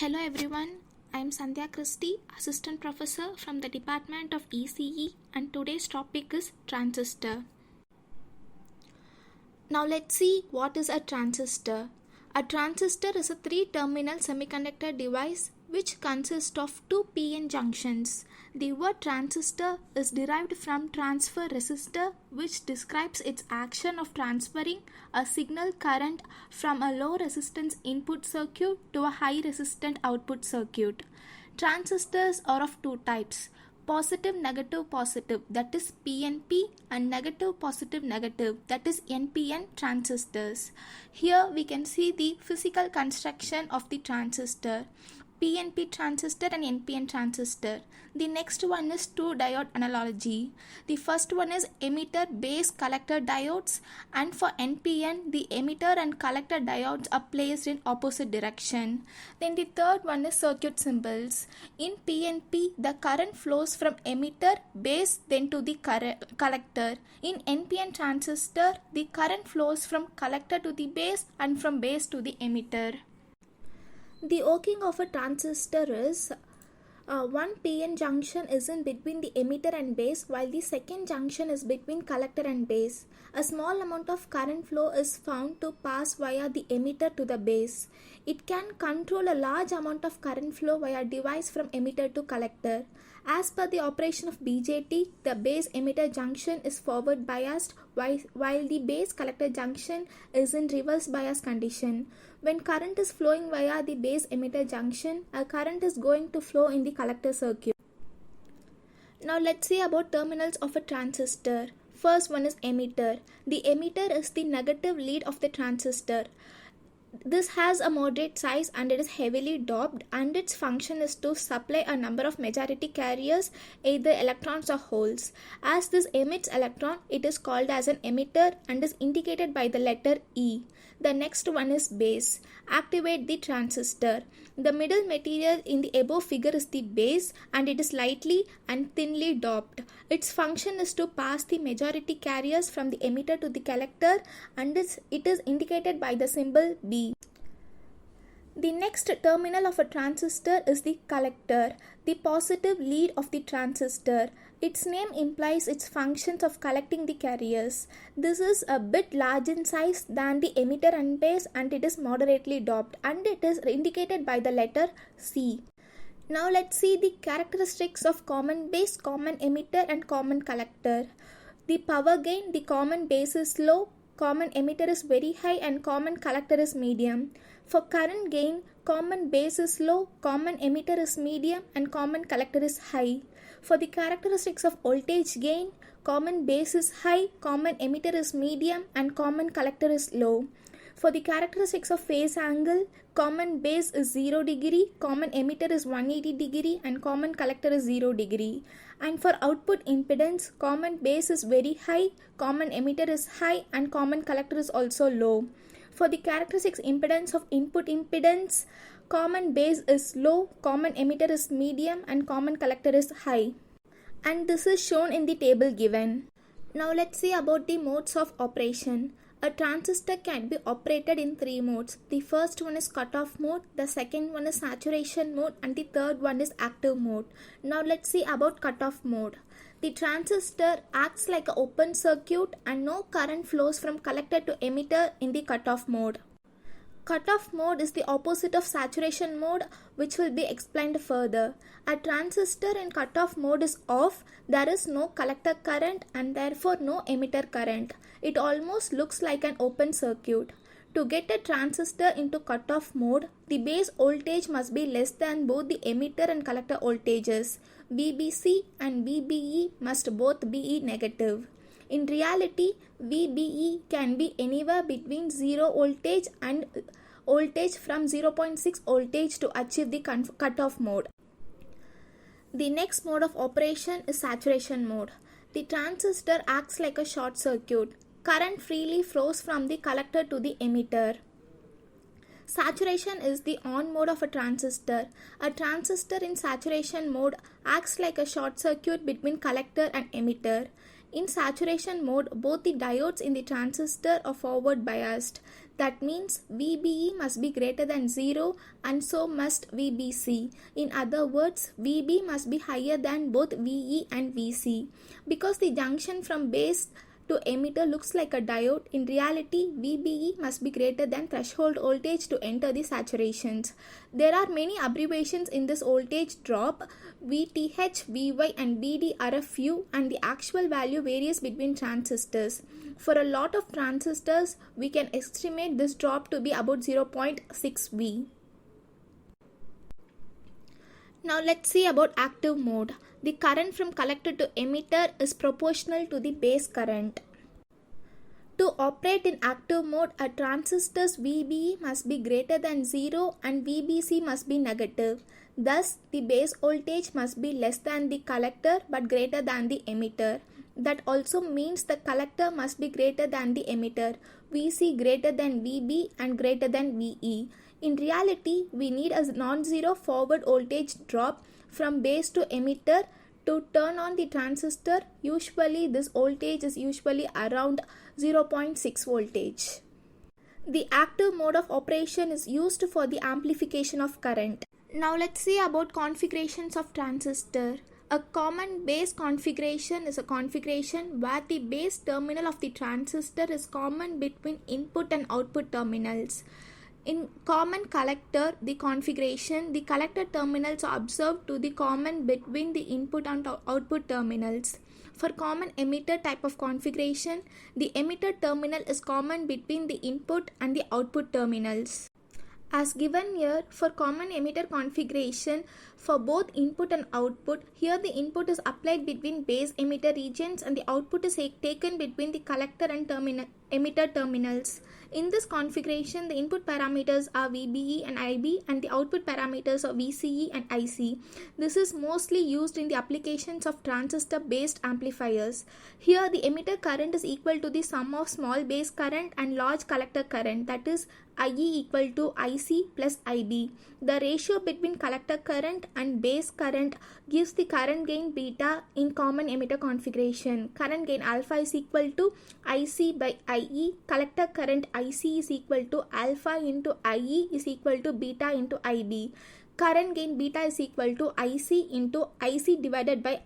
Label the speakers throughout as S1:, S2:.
S1: Hello everyone, I am Sandhya Christie, Assistant Professor from the Department of ECE, and today's topic is transistor. Now let's see what is a transistor. A transistor is a three-terminal semiconductor device which consists of two p-n junctions. The word transistor is derived from transfer resistor, which describes its action of transferring a signal current from a low resistance input circuit to a high resistant output circuit. Transistors are of two types: positive negative positive, that is PNP, and negative positive negative, that is NPN transistors. Here we can see the physical construction of the transistor: PNP transistor and NPN transistor. The next one is two diode analogy. The first one is emitter base collector diodes, and for NPN the emitter and collector diodes are placed in opposite direction. Then the third one is circuit symbols. In PNP the current flows from emitter base then to the collector. In NPN transistor the current flows from collector to the base and from base to the emitter. The working of a transistor is one p-n junction is in between the emitter and base, while the second junction is between collector and base. A small amount of current flow is found to pass via the emitter to the base. It can control a large amount of current flow via device from emitter to collector. As per the operation of BJT, the base emitter junction is forward biased while the base collector junction is in reverse bias condition. When current is flowing via the base emitter junction, a current is going to flow in the collector circuit. Now let's see about terminals of a transistor. First one is emitter. The emitter is the negative lead of the transistor. This has a moderate size and it is heavily doped, and its function is to supply a number of majority carriers, either electrons or holes. As this emits electron, it is called as an emitter and is indicated by the letter E. The next one is base. Activate the transistor. The middle material in the above figure is the base, and it is lightly and thinly doped. Its function is to pass the majority carriers from the emitter to the collector, and it is indicated by the symbol B. The next terminal of a transistor is the collector, the positive lead of the transistor. Its name implies its functions of collecting the carriers. This is a bit large in size than the emitter and base, and it is moderately doped, and it is indicated by the letter C. Now let's see the characteristics of common base, common emitter, and common collector. The power gain: the common base is low, common emitter is very high, and common collector is medium. For current gain, common base is low, common emitter is medium, and common collector is high. For the characteristics of voltage gain, common base is high, common emitter is medium, and common collector is low. For the characteristics of phase angle, common base is 0 degree, common emitter is 180 degree, and common collector is 0 degree. And for output impedance, common base is very high, common emitter is high, and common collector is also low. For the characteristics impedance of input impedance, common base is low, common emitter is medium, and common collector is high. And this is shown in the table given. Now let's see about the modes of operation. A transistor can be operated in three modes. The first one is cutoff mode, the second one is saturation mode, and the third one is active mode. Now let's see about cutoff mode. The transistor acts like an open circuit and no current flows from collector to emitter in the cutoff mode. Cutoff mode is the opposite of saturation mode, which will be explained further. A transistor in cutoff mode is off, there is no collector current and therefore no emitter current. It almost looks like an open circuit. To get a transistor into cutoff mode, the base voltage must be less than both the emitter and collector voltages. VBC and VBE must both be negative. In reality, VBE can be anywhere between 0 voltage and voltage from 0.6 voltage to achieve the cutoff mode. The next mode of operation is saturation mode. The transistor acts like a short circuit. Current freely flows from the collector to the emitter. Saturation is the on mode of a transistor. A transistor in saturation mode acts like a short circuit between collector and emitter. In saturation mode, both the diodes in the transistor are forward biased. That means VBE must be greater than 0 and so must VBC. In other words, VB must be higher than both VE and VC. Because the junction from base to emitter looks like a diode, in reality VBE must be greater than threshold voltage to enter the saturations. There are many abbreviations in this voltage drop. VTH, VY and VD are a few, and the actual value varies between transistors. For a lot of transistors, we can estimate this drop to be about 0.6 V. Now let's see about active mode. The current from collector to emitter is proportional to the base current. To operate in active mode, a transistor's VBE must be greater than 0 and VBC must be negative. Thus, the base voltage must be less than the collector but greater than the emitter. That also means the collector must be greater than the emitter, VC greater than VB and greater than VE. In reality, we need a non-zero forward voltage drop from base to emitter to turn on the transistor. Usually, this voltage is usually around 0.6 voltage. The active mode of operation is used for the amplification of current. Now let's see about configurations of transistor. A common base configuration is a configuration where the base terminal of the transistor is common between input and output terminals. In common collector, the configuration, the collector terminals are observed to be common between the input and output terminals. For common emitter type of configuration, the emitter terminal is common between the input and the output terminals. As given here, for common emitter configuration, for both input and output, here the input is applied between base emitter regions and the output is taken between the collector and emitter terminals. In this configuration, the input parameters are VBE and IB and the output parameters are VCE and IC. This is mostly used in the applications of transistor-based amplifiers. Here, the emitter current is equal to the sum of small base current and large collector current, that is IE equal to IC plus IB. The ratio between collector current and base current gives the current gain beta in common emitter configuration. Current gain alpha is equal to IC by IE. Collector current IC is equal to alpha into IE is equal to beta into IB. Current gain beta is equal to IC into IC divided by.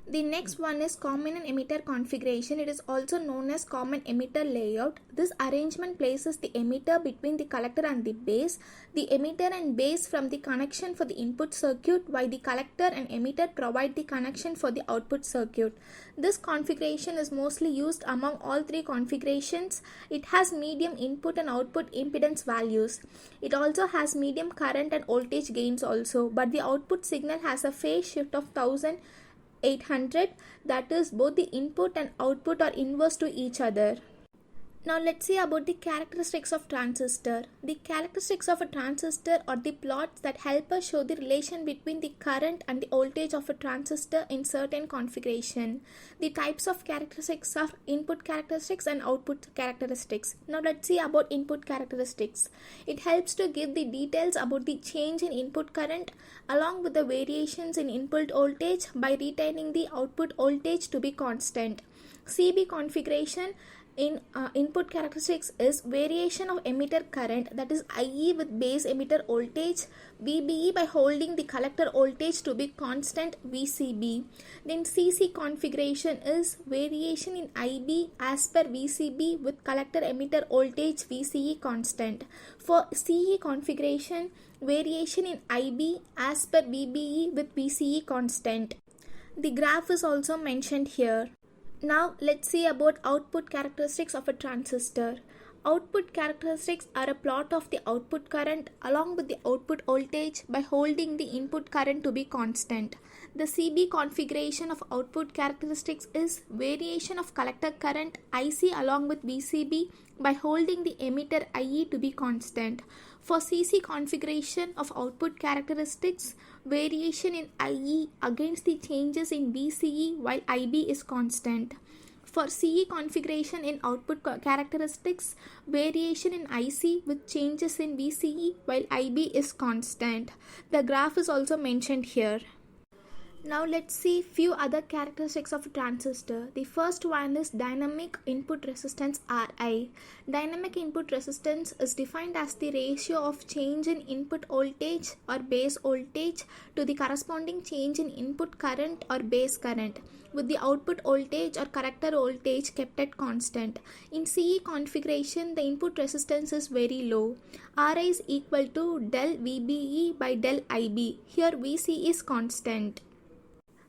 S1: The next one is common emitter configuration. It is also known as common emitter layout. This arrangement places the emitter between the collector and the base, the emitter and base from the connection for the input circuit, while the collector and emitter provide the connection for the output circuit. This configuration is mostly used among all three configurations. It has medium input and output impedance values. It also has medium current and voltage gains also, but the output signal has a phase shift of 1800, that is both the input and output are inverse to each other. Now let's see about the characteristics of transistor. The characteristics of a transistor are the plots that help us show the relation between the current and the voltage of a transistor in certain configuration. The types of characteristics are input characteristics and output characteristics. Now let's see about input characteristics. It helps to give the details about the change in input current along with the variations in input voltage by retaining the output voltage to be constant. CB configuration in input characteristics is variation of emitter current, that is IE with base emitter voltage, VBE by holding the collector voltage to be constant, VCB. Then CC configuration is variation in IB as per VCB with collector emitter voltage VCE constant. For CE configuration, variation in IB as per VBE with VCE constant. The graph is also mentioned here. Now let's see about output characteristics of a transistor. Output characteristics are a plot of the output current along with the output voltage by holding the input current to be constant. The CB configuration of output characteristics is variation of collector current IC along with VCB by holding the emitter IE to be constant. For CC configuration of output characteristics, variation in IE against the changes in VCE while IB is constant. For CE configuration in output characteristics, variation in IC with changes in VCE while IB is constant. The graph is also mentioned here. Now let's see few other characteristics of a transistor. The first one is dynamic input resistance Ri. Dynamic input resistance is defined as the ratio of change in input voltage or base voltage to the corresponding change in input current or base current, with the output voltage or collector voltage kept at constant. In CE configuration, the input resistance is very low. Ri is equal to del VBE by del IB. Here VC is constant.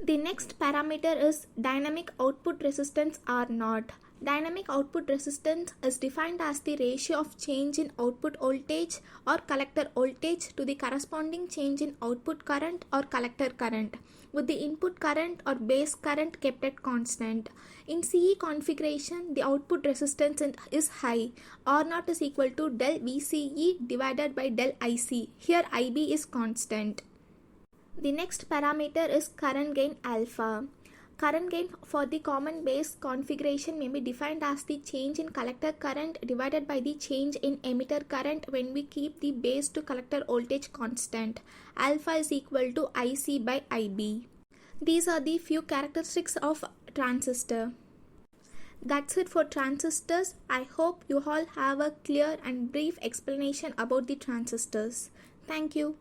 S1: The next parameter is dynamic output resistance R0. Dynamic output resistance is defined as the ratio of change in output voltage or collector voltage to the corresponding change in output current or collector current, with the input current or base current kept at constant. In CE configuration, the output resistance is high. R0 is equal to del VCE divided by del IC. Here IB is constant. The next parameter is current gain alpha. Current gain for the common base configuration may be defined as the change in collector current divided by the change in emitter current when we keep the base to collector voltage constant. Alpha is equal to IC by IB. These are the few characteristics of transistor. That's it for transistors. I hope you all have a clear and brief explanation about the transistors. Thank you.